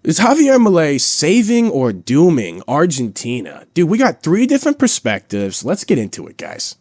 Is Javier Milei saving or dooming Argentina? Dude, we got three different perspectives. Let's get into it, guys.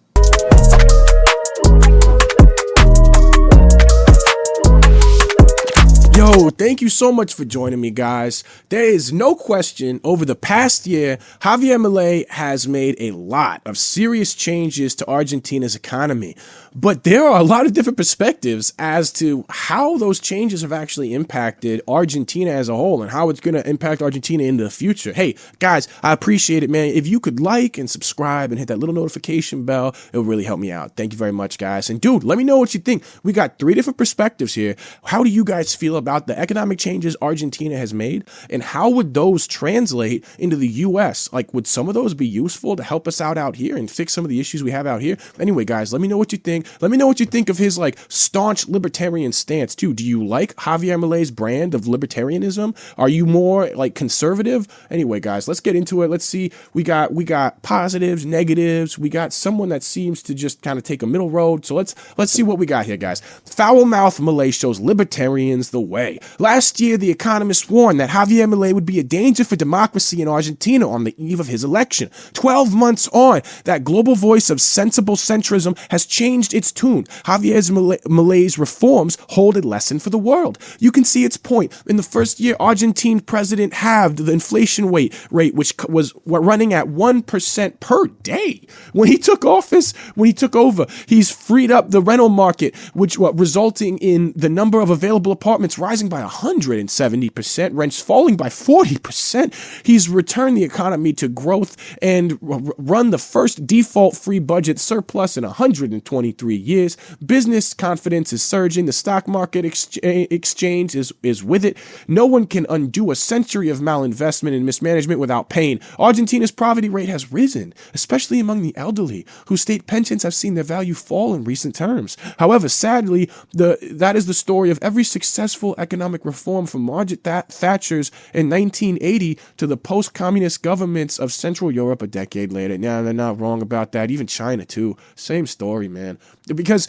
Yo, thank you so much for joining me, guys. There is no question over the past year, Javier Milei has made a lot of serious changes to Argentina's economy. But there are a lot of different perspectives as to how those changes have actually impacted Argentina as a whole and how it's going to impact Argentina into the future. Hey, guys, I appreciate it, man. If you could like and subscribe and hit that little notification bell, it would really help me out. Thank you very much, guys. And dude, let me know what you think. We got three different perspectives here. How do you guys feel about the economic changes Argentina has made, and how would those translate into the U.S.? Like, would some of those be useful to help us out here and fix some of the issues we have out here? Anyway, guys, let me know what you think. Let me know what you think of his staunch libertarian stance too. Do you like Javier Milei's brand of libertarianism? Are you more conservative? Anyway, guys, let's get into it. Let's see. We got positives, negatives. We got someone that seems to just kind of take a middle road. So let's see what we got here, guys. Foul-mouthed Milei shows libertarians the way. Last year, The Economist warned that Javier Milei would be a danger for democracy in Argentina on the eve of his election. 12 months on, that global voice of sensible centrism has changed its tune. Javier Milei's reforms hold a lesson for the world. You can see its point. In the first year, Argentine president halved the inflation rate, which was running at 1% per day. When he took over, he's freed up the rental market, which resulting in the number of available apartments rising by 170%, rents falling by 40%. He's returned the economy to growth and run the first default-free budget surplus in 123 years. Business confidence is surging. The stock market exchange is with it. No one can undo a century of malinvestment and mismanagement without pain. Argentina's poverty rate has risen, especially among the elderly, whose state pensions have seen their value fall in recent terms. However, sadly, that is the story of every successful economic reform from Margaret Thatcher's in 1980 to the post-communist governments of Central Europe a decade later. Now, they're not wrong about that. Even China, too. Same story, man. Because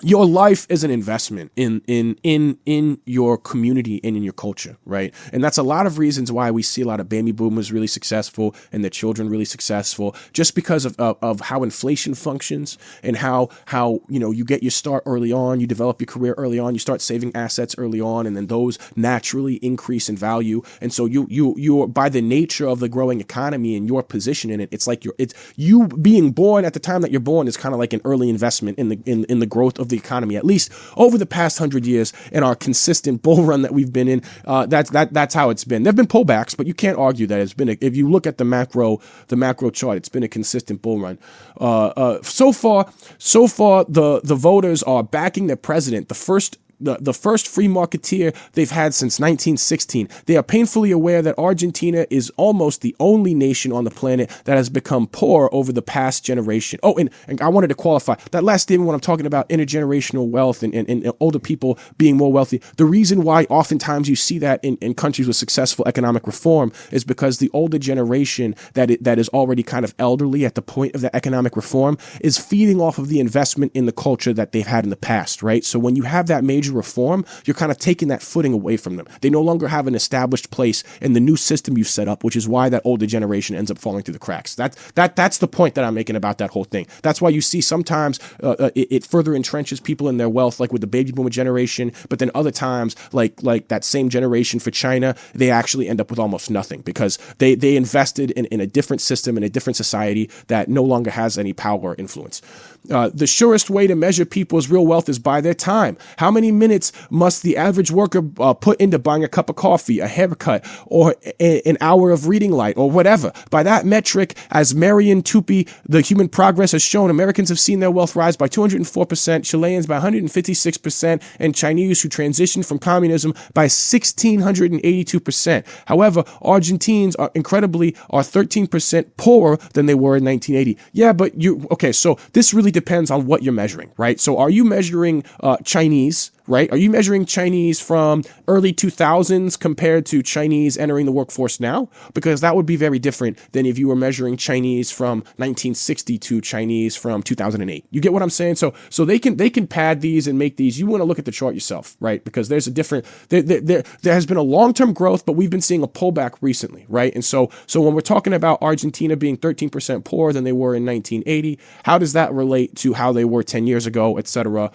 your life is an investment in your community and in your culture, right? And that's a lot of reasons why we see a lot of baby boomers really successful and their children really successful, just because of how inflation functions and how you get your start early on, you develop your career early on, you start saving assets early on, and then those naturally increase in value. And so you're by the nature of the growing economy and your position in it, it's you being born at the time that you're born is kind of like an early investment in the growth of the economy, at least over the past 100 years in our consistent bull run that we've been in. That's how it's been. There've been pullbacks, but you can't argue that it's been if you look at the macro chart, it's been a consistent bull run. So far, the voters are backing their president, the first free marketeer they've had since 1916. They are painfully aware that Argentina is almost the only nation on the planet that has become poor over the past generation. Oh, and I wanted to qualify that last statement when I'm talking about intergenerational wealth and older people being more wealthy. The reason why oftentimes you see that in countries with successful economic reform is because the older generation that is already kind of elderly at the point of the economic reform is feeding off of the investment in the culture that they've had in the past, right? So when you have that major reform, you're kind of taking that footing away from them. They no longer have an established place in the new system you've set up, which is why that older generation ends up falling through the cracks. That's the point that I'm making about that whole thing. That's why you see sometimes it further entrenches people in their wealth, like with the baby boomer generation, but then other times, like that same generation for China, they actually end up with almost nothing because they invested in a different system, in a different society that no longer has any power or influence. The surest way to measure people's real wealth is by their time. How many minutes must the average worker put into buying a cup of coffee, a haircut, or an hour of reading light, or whatever? By that metric, as Marian Tupy, the Human Progress has shown, Americans have seen their wealth rise by 204%, Chileans by 156%, and Chinese who transitioned from communism by 1,682%. However, Argentines are 13% poorer than they were in 1980. Yeah, but so this really depends on what you're measuring, right? So are you measuring Chinese, right? Are you measuring Chinese from early 2000s compared to Chinese entering the workforce now? Because that would be very different than if you were measuring Chinese from 1960 to Chinese from 2008. You get what I'm saying? So they can pad these and make these. You want to look at the chart yourself, right? Because there's a different, there has been a long-term growth, but we've been seeing a pullback recently, right? And so when we're talking about Argentina being 13% poorer than they were in 1980, how does that relate to how they were 10 years ago, et cetera?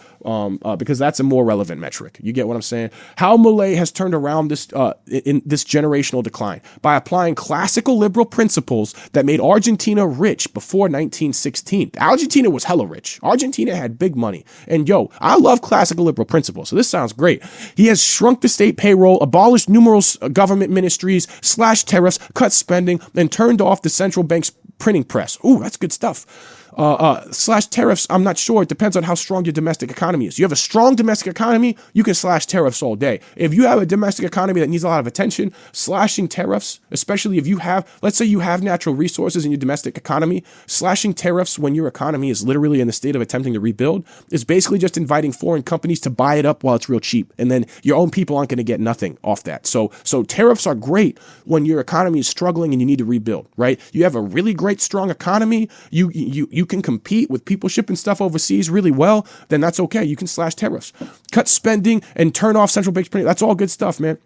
Because that's a more relevant metric. You get what I'm saying? How Milei has turned around this in this generational decline by applying classical liberal principles that made Argentina rich before 1916. Argentina was hella rich. Argentina had big money. And I love classical liberal principles. So this sounds great. He has shrunk the state payroll, abolished numerous government ministries, slashed tariffs, cut spending, and turned off the central bank's printing press. Ooh, that's good stuff. Slash tariffs, I'm not sure. It depends on how strong your domestic economy is. You have a strong domestic economy, you can slash tariffs all day. If you have a domestic economy that needs a lot of attention, slashing tariffs, especially if you have, let's say you have natural resources in your domestic economy, slashing tariffs when your economy is literally in the state of attempting to rebuild is basically just inviting foreign companies to buy it up while it's real cheap. And then your own people aren't going to get nothing off that. So tariffs are great when your economy is struggling and you need to rebuild, right? You have a really great, strong economy. You can compete with people shipping stuff overseas really well, then that's okay. You can slash tariffs, cut spending, and turn off central bank printing. That's all good stuff, man.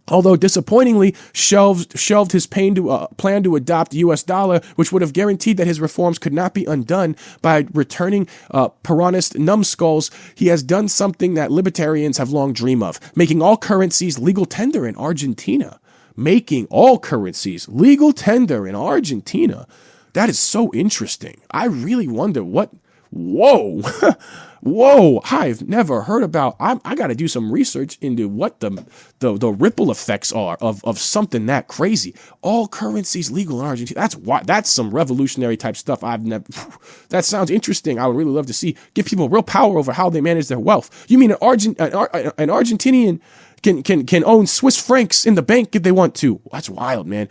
Although disappointingly shelved his plan to adopt the U.S. dollar, which would have guaranteed that his reforms could not be undone by returning Peronist numbskulls, he has done something that libertarians have long dreamed of, making all currencies legal tender in Argentina. Making all currencies legal tender in Argentina. That is so interesting. I really wonder what. Whoa. Whoa. I've never heard about. I got to do some research into what the ripple effects are of something that crazy. All currencies legal in Argentina. That's some revolutionary type stuff. That sounds interesting. I would really love to see. Give people real power over how they manage their wealth. You mean an Argentinian can own Swiss francs in the bank if they want to? That's wild, man.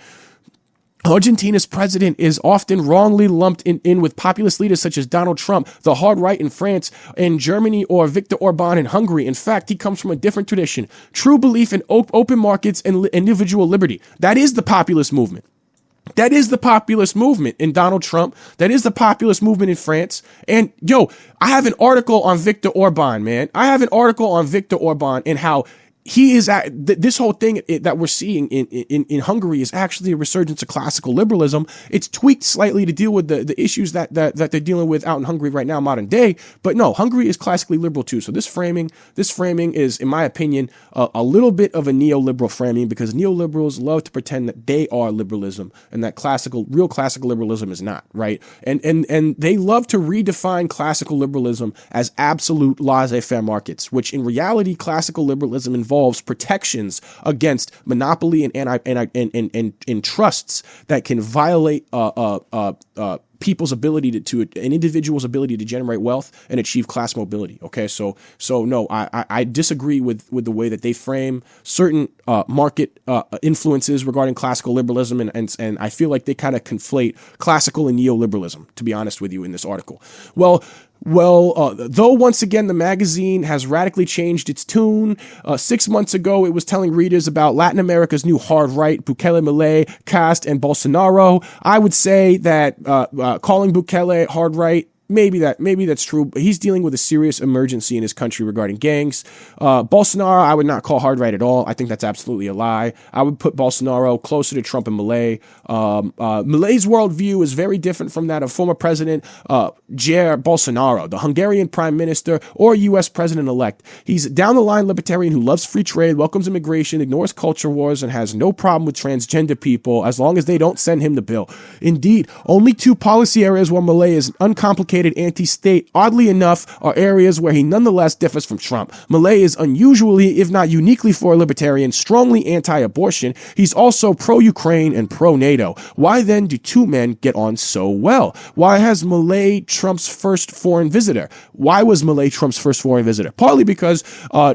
Argentina's president is often wrongly lumped in with populist leaders such as Donald Trump, the hard right in France and Germany, or Viktor Orban in Hungary. In fact, he comes from a different tradition. True belief in open markets and individual liberty. That is the populist movement. That is the populist movement in Donald Trump. That is the populist movement in France. And I have an article on Viktor Orban, man. I have an article on Viktor Orban and how he is this whole thing that we're seeing in Hungary is actually a resurgence of classical liberalism. It's tweaked slightly to deal with the issues that they're dealing with out in Hungary right now, modern day. But no, Hungary is classically liberal too. So this framing is, in my opinion, a little bit of a neoliberal framing, because neoliberals love to pretend that they are liberalism and that real classical liberalism is not, right? And they love to redefine classical liberalism as absolute laissez-faire markets, which in reality, classical liberalism involves protections against monopoly and trusts that can violate people's ability to an individual's ability to generate wealth and achieve class mobility. Okay, so no, I disagree with the way that they frame certain market influences regarding classical liberalism, and I feel like they kind of conflate classical and neoliberalism, to be honest with you, in this article. Though once again the magazine has radically changed its tune. 6 months ago, it was telling readers about Latin America's new hard right, Bukele, Milei, Cast, and Bolsonaro. I would say that calling Bukele hard right, maybe that's true, but he's dealing with a serious emergency in his country regarding gangs. Bolsonaro, I would not call hard right at all. I think that's absolutely a lie. I would put Bolsonaro closer to Trump and Milei. Milei's worldview is very different from that of former President Jair Bolsonaro, the Hungarian prime minister or U.S. president-elect. He's a down-the-line libertarian who loves free trade, welcomes immigration, ignores culture wars, and has no problem with transgender people as long as they don't send him the bill. Indeed, only two policy areas where Milei is uncomplicated anti-state, oddly enough, are areas where he nonetheless differs from Trump. Milei is unusually, if not uniquely for a libertarian, strongly anti-abortion. He's also pro-Ukraine and pro-NATO. Why then do two men get on so well? Why has Milei Trump's first foreign visitor? Why was Milei Trump's first foreign visitor? Partly because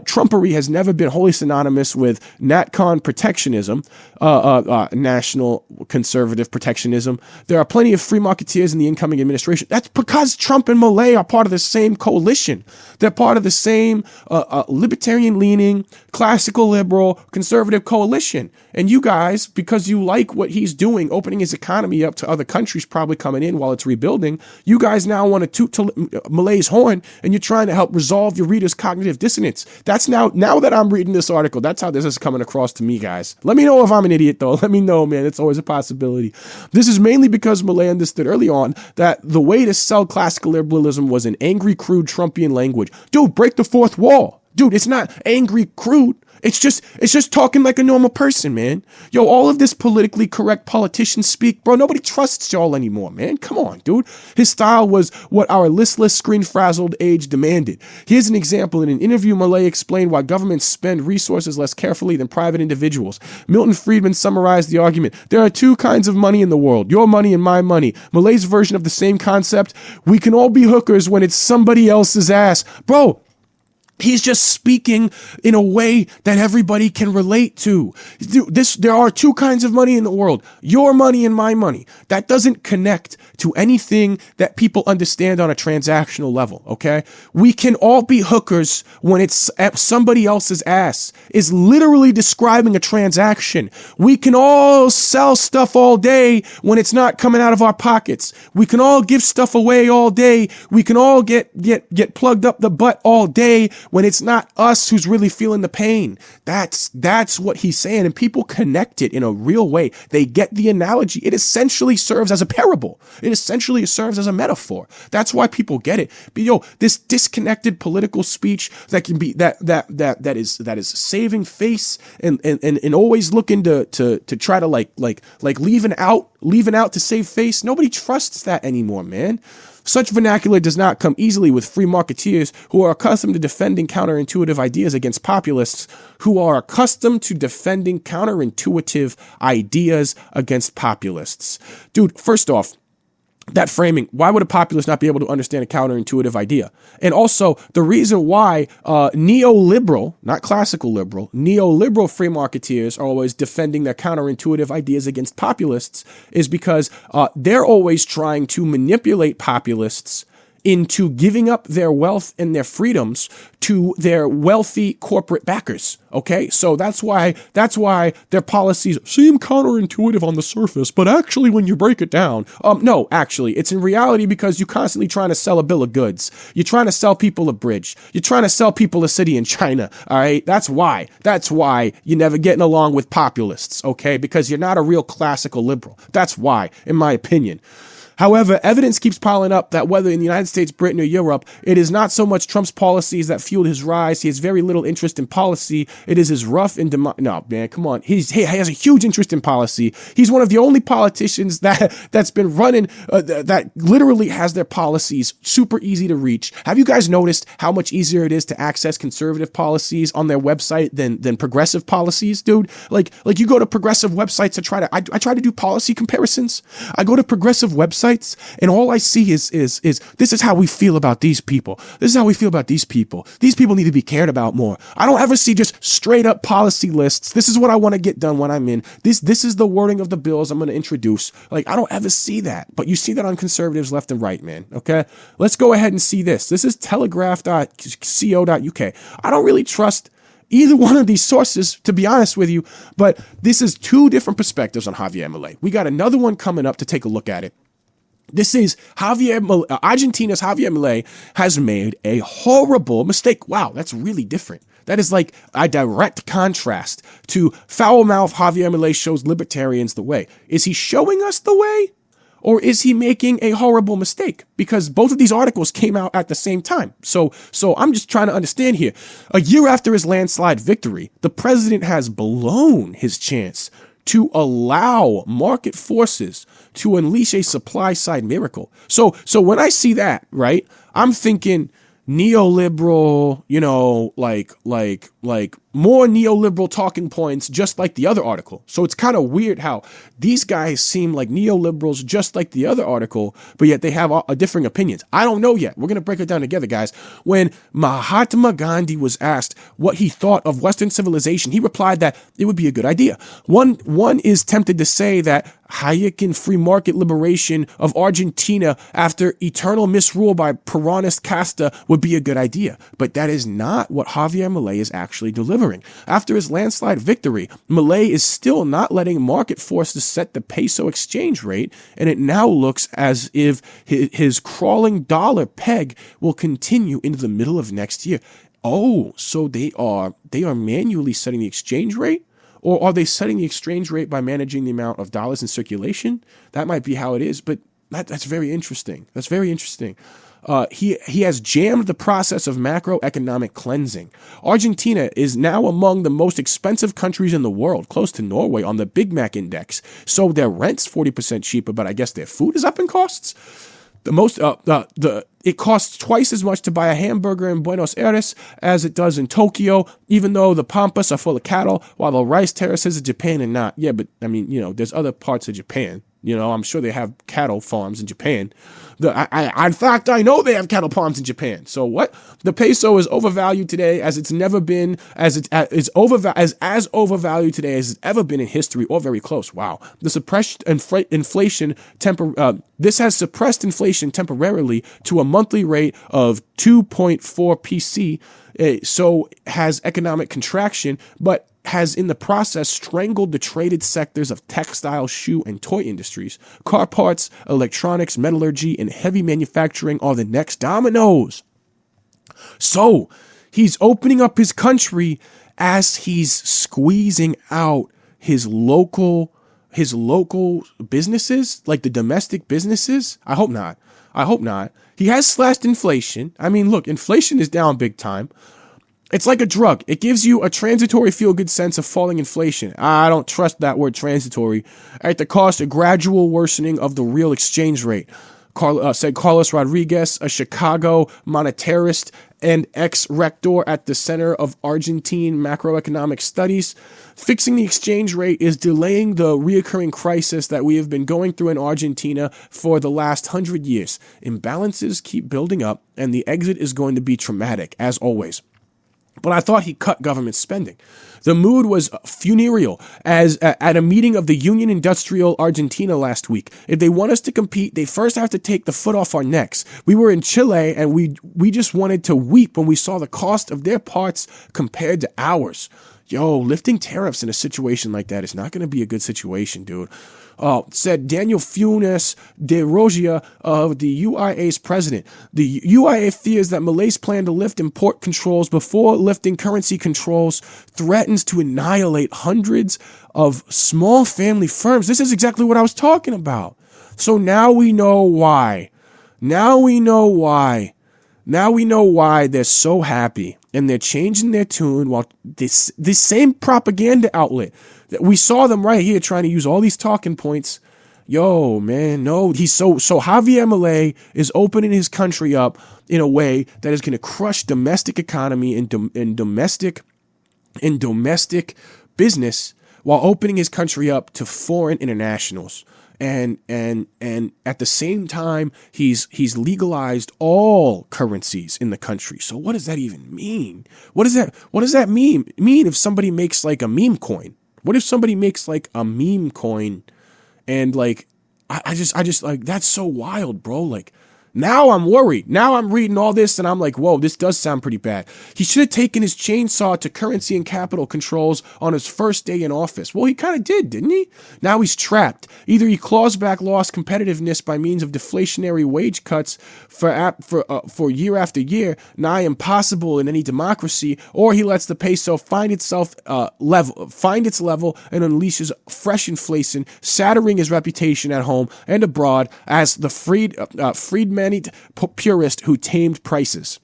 Trumpery has never been wholly synonymous with NatCon protectionism, national conservative protectionism. There are plenty of free marketeers in the incoming administration. That's because because Trump and Milei are part of the same coalition. They're part of the same libertarian-leaning, classical liberal, conservative coalition. And you guys, because you like what he's doing, opening his economy up to other countries probably coming in while it's rebuilding, you guys now want to toot to Milei's horn, and you're trying to help resolve your readers' cognitive dissonance. That's now that I'm reading this article, that's how this is coming across to me, guys. Let me know if I'm an idiot, though. Let me know, man. It's always a possibility. This is mainly because Milei understood early on that the way to sell classical liberalism was in angry, crude Trumpian language. Dude, break the fourth wall. Dude, it's not angry, crude. It's just talking like a normal person, man. Yo, all of this politically correct politician speak, bro, nobody trusts y'all anymore, man. Come on, dude. His style was what our listless, screen-frazzled age demanded. Here's an example. In an interview, Milei explained why governments spend resources less carefully than private individuals. Milton Friedman summarized the argument. There are two kinds of money in the world, your money and my money. Milei's version of the same concept, we can all be hookers when it's somebody else's ass. Bro, he's just speaking in a way that everybody can relate to. There are two kinds of money in the world, your money and my money. That doesn't connect to anything that people understand on a transactional level, okay? We can all be hookers when it's at somebody else's ass is literally describing a transaction. We can all sell stuff all day when it's not coming out of our pockets. We can all give stuff away all day. We can all get plugged up the butt all day when it's not us who's really feeling the pain. That's what he's saying. And people connect it in a real way. They get the analogy. It essentially serves as a parable. It essentially serves as a metaphor. That's why people get it. But yo, this disconnected political speech that can be that is saving face and always looking to try to like leaving out to save face. Nobody trusts that anymore, man. Such vernacular does not come easily with free marketeers who are accustomed to defending counterintuitive ideas against populists Dude, first off, that framing, why would a populist not be able to understand a counterintuitive idea? And also, the reason why neoliberal, not classical liberal, neoliberal free marketeers are always defending their counterintuitive ideas against populists is because they're always trying to manipulate populists into giving up their wealth and their freedoms to their wealthy corporate backers. Okay, so that's why their policies seem counterintuitive on the surface, but actually when you break it down, no, actually, it's in reality because you're constantly trying to sell a bill of goods. You're trying to sell people a bridge. You're trying to sell people a city in China. All right, that's why you're never getting along with populists. Okay, because you're not a real classical liberal. That's why, in my opinion. However, evidence keeps piling up that whether in the United States, Britain, or Europe, it is not so much Trump's policies that fueled his rise. He has very little interest in policy. It is his rough and no, man, come on. He has a huge interest in policy. He's one of the only politicians that's been running that literally has their policies super easy to reach. Have you guys noticed how much easier it is to access conservative policies on their website than progressive policies, dude? Like you go to progressive websites to I try to do policy comparisons. I go to progressive websites and all I see is this is how we feel about these people. This is how we feel about these people. These people need to be cared about more. I don't ever see just straight up policy lists. This is what I want to get done when I'm in. This is the wording of the bills I'm going to introduce. Like, I don't ever see that, but you see that on conservatives left and right, man. Okay, let's go ahead and see this. This is telegraph.co.uk. I don't really trust either one of these sources, to be honest with you, but this is two different perspectives on Javier Milei. We got another one coming up to take a look at it. This is Argentina's Javier Milei has made a horrible mistake. Wow, that's really different. That is like a direct contrast to foul-mouthed Javier Milei shows libertarians the way. Is he showing us the way? Or is he making a horrible mistake? Because both of these articles came out at the same time. So I'm just trying to understand here. A year after his landslide victory, the president has blown his chance to allow market forces to unleash a supply side miracle. So when I see that, right, I'm thinking neoliberal, like more neoliberal talking points, just like the other article. So it's kind of weird how these guys seem like neoliberals, just like the other article, but yet they have differing opinions. I don't know yet. We're going to break it down together, guys. When Mahatma Gandhi was asked what he thought of Western civilization, he replied that it would be a good idea. One is tempted to say that Hayekian free market liberation of Argentina after eternal misrule by Peronist casta would be a good idea. But that is not what Javier Milei is actually delivering. After his landslide victory, Milei is still not letting market forces set the peso exchange rate, and it now looks as if his crawling dollar peg will continue into the middle of next year. Oh, so they are manually setting the exchange rate? Or are they setting the exchange rate by managing the amount of dollars in circulation? That might be how it is, but that's very interesting. That's very interesting. He has jammed the process of macroeconomic cleansing. Argentina is now among the most expensive countries in the world, close to Norway on the Big Mac index. So their rent's 40% cheaper, but I guess their food is up in costs. It costs twice as much to buy a hamburger in Buenos Aires as it does in Tokyo, even though the pampas are full of cattle, while the rice terraces of Japan are not. Yeah, but I mean, there's other parts of Japan. I'm sure they have cattle farms in Japan. In fact, I know they have cattle farms in Japan. So what? The peso is overvalued today as it's never been, as overvalued today as it's ever been in history, or very close. Wow. The suppressed inflation this has suppressed inflation temporarily to a monthly rate of 2.4 PC. So has economic contraction, but has in the process strangled the traded sectors of textile, shoe, and toy industries. Car parts, electronics, metallurgy, and heavy manufacturing are the next dominoes. So he's opening up his country as he's squeezing out his local businesses, like the domestic businesses. I hope not. He has slashed inflation. I mean, look, inflation is down big time. It's like a drug. It gives you a transitory feel-good sense of falling inflation. I don't trust that word transitory. At the cost of gradual worsening of the real exchange rate, said Carlos Rodriguez, a Chicago monetarist and ex-rector at the Center of Argentine Macroeconomic Studies. Fixing the exchange rate is delaying the reoccurring crisis that we have been going through in Argentina for the last 100 years. Imbalances keep building up, and the exit is going to be traumatic, as always. But I thought he cut government spending. The mood was funereal as at a meeting of the Union Industrial Argentina last week. If they want us to compete, they first have to take the foot off our necks. We were in Chile and we just wanted to weep when we saw the cost of their parts compared to ours. Yo, lifting tariffs in a situation like that is not going to be a good situation, dude. Said Daniel Funes de Rogia of the UIA's president. The UIA fears that Milei's plan to lift import controls before lifting currency controls threatens to annihilate hundreds of small family firms. This is exactly what I was talking about. So now we know why. Now we know why they're so happy, and they're changing their tune while this same propaganda outlet that we saw them right here trying to use all these talking points. Yo, man, no, he's so Javier Milei is opening his country up in a way that is going to crush domestic economy and domestic business while opening his country up to foreign internationals. And at the same time, he's legalized all currencies in the country. So what does that even mean? What does that mean if somebody makes like a meme coin? What if somebody makes like a meme coin and like I just like, that's so wild, bro. Like, now I'm worried. Now I'm reading all this and I'm like, whoa, this does sound pretty bad. He should have taken his chainsaw to currency and capital controls on his first day in office. Well, he kind of did, didn't he? Now he's trapped. Either he claws back lost competitiveness by means of deflationary wage cuts for year after year, nigh impossible in any democracy, or he lets the peso find its level and unleashes fresh inflation, shattering his reputation at home and abroad as the freedman purist who tamed prices.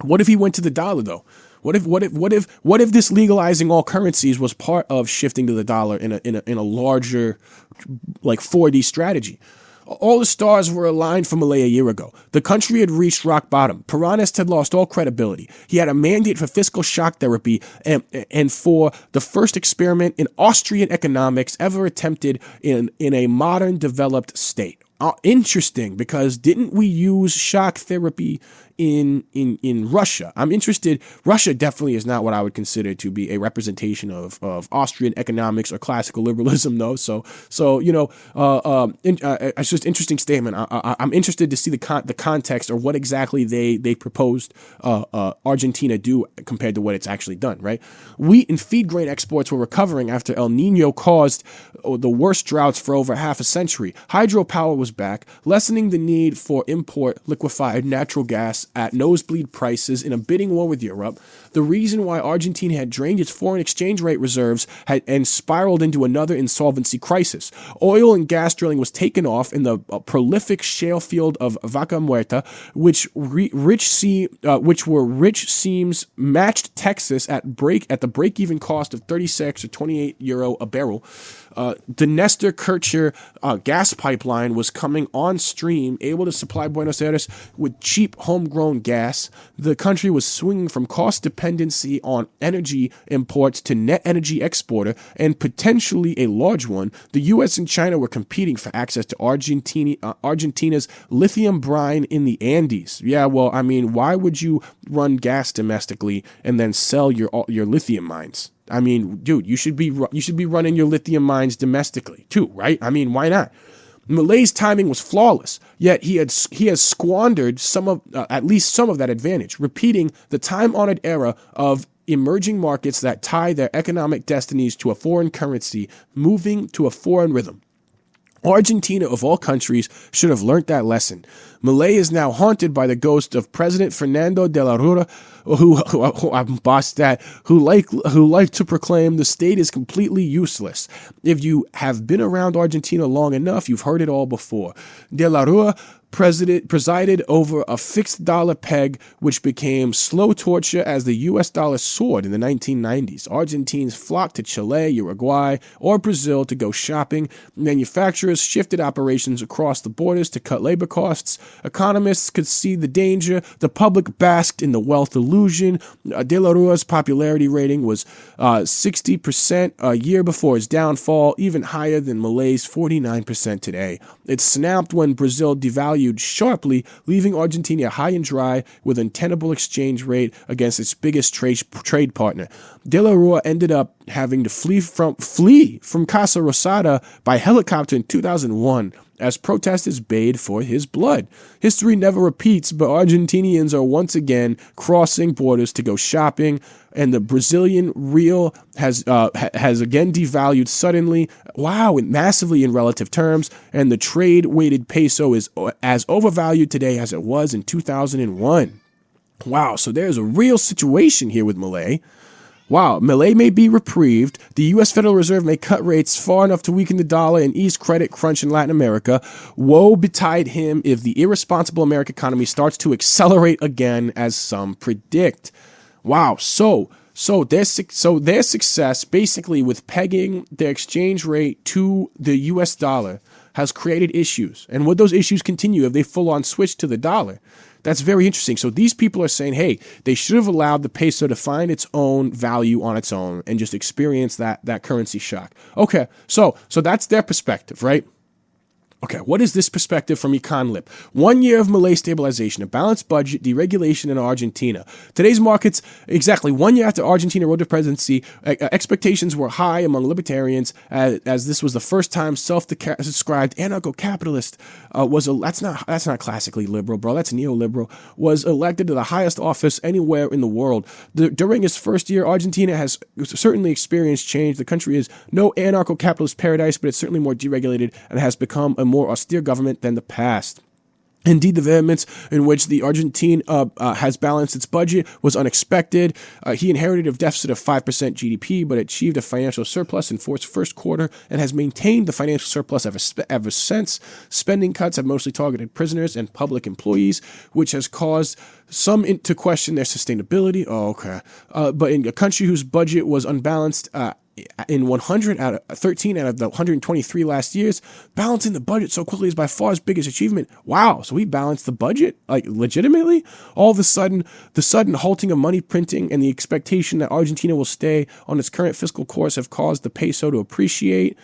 What if he went to the dollar though? What if this legalizing all currencies was part of shifting to the dollar in a larger like 4D strategy? All the stars were aligned for Milei a year ago. The country had reached rock bottom. Peronists had lost all credibility. He had a mandate for fiscal shock therapy and for the first experiment in Austrian economics ever attempted in a modern developed state. Interesting, because didn't we use shock therapy in Russia. I'm interested. Russia definitely is not what I would consider to be a representation of Austrian economics or classical liberalism, though. So it's just an interesting statement. I'm interested to see the context or what exactly they proposed Argentina do compared to what it's actually done. Right, wheat and feed grain exports were recovering after El Nino caused the worst droughts for over half a century. Hydropower was back, lessening the need for import liquefied natural gas at nosebleed prices in a bidding war with Europe. The reason why Argentina had drained its foreign exchange rate reserves and spiraled into another insolvency crisis. Oil and gas drilling was taken off in the prolific shale field of Vaca Muerta, which were rich seams matched Texas at the break-even cost of 36 or 28 euro a barrel. The Nestor Kircher gas pipeline was coming on stream, able to supply Buenos Aires with cheap homegrown gas. The country was swinging from cost dependency on energy imports to net energy exporter, and potentially a large one. The U.S. and China were competing for access to Argentina's lithium brine in the Andes. Yeah, well, I mean, why would you run gas domestically and then sell your lithium mines? I mean, dude, you should be running your lithium mines domestically too, right? I mean, why not? Milei's timing was flawless, yet he has squandered at least some of that advantage, repeating the time-honored era of emerging markets that tie their economic destinies to a foreign currency, moving to a foreign rhythm. Argentina, of all countries, should have learned that lesson. Milei is now haunted by the ghost of President Fernando de la Rúa, who like to proclaim the state is completely useless. If you have been around Argentina long enough, you've heard it all before. De la Rúa presided over a fixed dollar peg, which became slow torture as the U.S. dollar soared in the 1990s. Argentines flocked to Chile, Uruguay, or Brazil to go shopping. Manufacturers shifted operations across the borders to cut labor costs. Economists could see the danger. The public basked in the wealth illusion. De la Rua's popularity rating was 60% a year before his downfall, even higher than Milei's 49% today. It snapped when Brazil devalued sharply, leaving Argentina high and dry with an untenable exchange rate against its biggest trade partner. De la Rúa ended up having to flee from Casa Rosada by helicopter in 2001 as protesters bayed for his blood. History never repeats, but Argentinians are once again crossing borders to go shopping, and the Brazilian real has again devalued suddenly, massively in relative terms, and the trade-weighted peso is as overvalued today as it was in 2001. Wow, so there's a real situation here with Milei. Wow, Milei may be reprieved. The U.S. Federal Reserve may cut rates far enough to weaken the dollar and ease credit crunch in Latin America. Woe betide him if the irresponsible American economy starts to accelerate again, as some predict. Wow, so their success, basically with pegging their exchange rate to the U.S. dollar, has created issues. And would those issues continue if they full-on switch to the dollar? That's very interesting. So these people are saying, hey, they should have allowed the peso to find its own value on its own and just experience that currency shock. Okay, so that's their perspective, right? Okay, what is this perspective from EconLib? 1 year of Milei stabilization, a balanced budget, deregulation in Argentina. Today's markets, exactly 1 year after Argentina wrote the presidency, expectations were high among libertarians as this was the first time self-described anarcho-capitalist that's not classically liberal, bro. That's neoliberal. Was elected to the highest office anywhere in the world. During his first year, Argentina has certainly experienced change. The country is no anarcho-capitalist paradise, but it's certainly more deregulated and has become a more austere government than the past. Indeed, the vehemence in which the Argentine has balanced its budget was unexpected. He inherited a deficit of 5% GDP, but achieved a financial surplus in first quarter and has maintained the financial surplus ever since. Spending cuts have mostly targeted prisoners and public employees, which has caused some to question their sustainability. But in a country whose budget was unbalanced, in 13 out of the 123 last years, balancing the budget so quickly is by far his biggest achievement. Wow, so he balanced the budget, like, legitimately? All of a sudden, the sudden halting of money printing and the expectation that Argentina will stay on its current fiscal course have caused the peso to appreciate.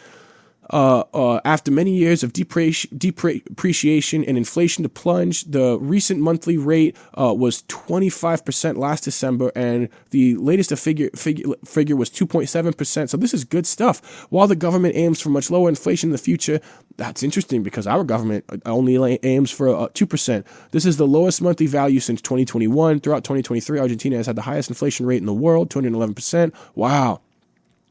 After many years of depreciation and inflation to plunge, the recent monthly rate was 25% last December, and the latest figure was 2.7%. So this is good stuff. While the government aims for much lower inflation in the future, that's interesting because our government only aims for 2%. This is the lowest monthly value since 2021. Throughout 2023, Argentina has had the highest inflation rate in the world, 211%. Wow.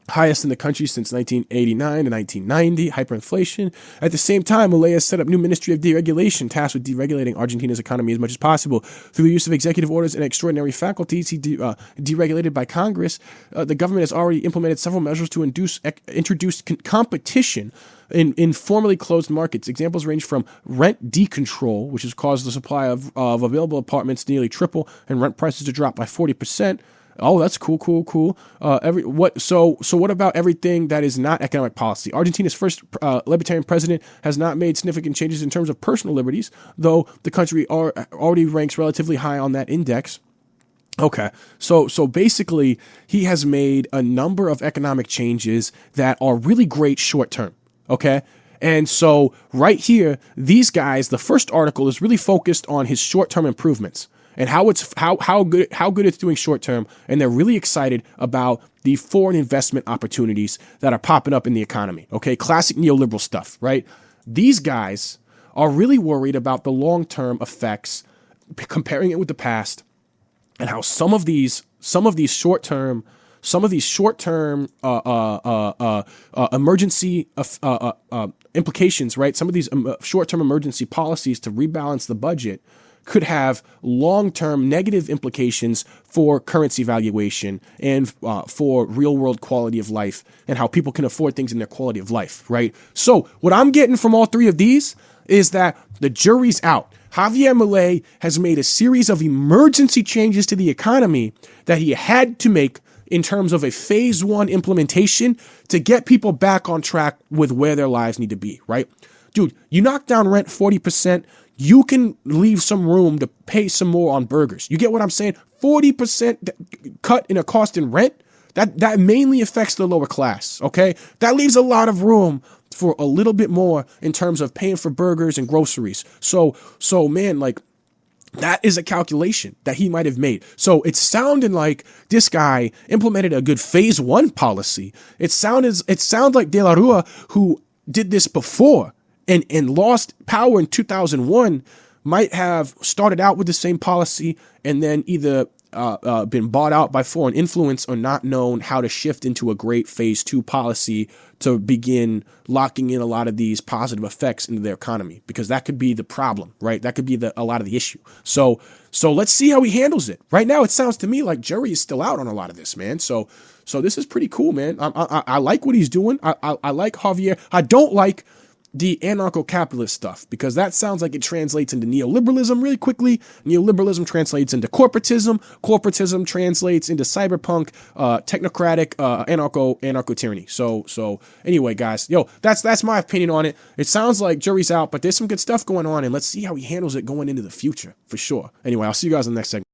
Highest in the country since 1989 to 1990, hyperinflation. At the same time, Milei has set up new Ministry of Deregulation, tasked with deregulating Argentina's economy as much as possible. Through the use of executive orders and extraordinary faculties, deregulated by Congress, the government has already implemented several measures to introduce competition in formerly closed markets. Examples range from rent decontrol, which has caused the supply of available apartments to nearly triple and rent prices to drop by 40%. Oh, that's cool. So what about everything that is not economic policy? Argentina's first libertarian president has not made significant changes in terms of personal liberties, though the country already ranks relatively high on that index. Okay, so basically, he has made a number of economic changes that are really great short term. Okay. And so right here, these guys, the first article is really focused on his short term improvements and how good it's doing short term, and they're really excited about the foreign investment opportunities that are popping up in the economy. Okay, classic neoliberal stuff, right? These guys are really worried about the long term effects, comparing it with the past, and how some of these short term emergency implications, right? Some of these short term emergency policies to rebalance the budget could have long-term negative implications for currency valuation and for real-world quality of life and how people can afford things in their quality of life, right? So what I'm getting from all three of these is that the jury's out. Javier Milei has made a series of emergency changes to the economy that he had to make in terms of a phase one implementation to get people back on track with where their lives need to be, right? Dude, you knock down rent 40%, you can leave some room to pay some more on burgers. You get what I'm saying? 40% cut in a cost in rent, that mainly affects the lower class, okay? That leaves a lot of room for a little bit more in terms of paying for burgers and groceries. So man, like, that is a calculation that he might have made. So it sounded like this guy implemented a good phase one policy. It sounds like De La Rua, who did this before and lost power in 2001, might have started out with the same policy and then either been bought out by foreign influence or not known how to shift into a great phase two policy to begin locking in a lot of these positive effects into their economy, because that could be the problem, right? That could be a lot of the issue. So let's see how he handles it. Right now, it sounds to me like jury is still out on a lot of this, man. So this is pretty cool, man. I like what he's doing. I like Javier. I don't like the anarcho-capitalist stuff, because that sounds like it translates into neoliberalism really quickly. Neoliberalism translates into corporatism. Corporatism translates into cyberpunk, technocratic, anarcho-tyranny. So anyway, guys, that's my opinion on it. It sounds like jury's out, but there's some good stuff going on, and let's see how he handles it going into the future for sure. Anyway, I'll see you guys in the next segment.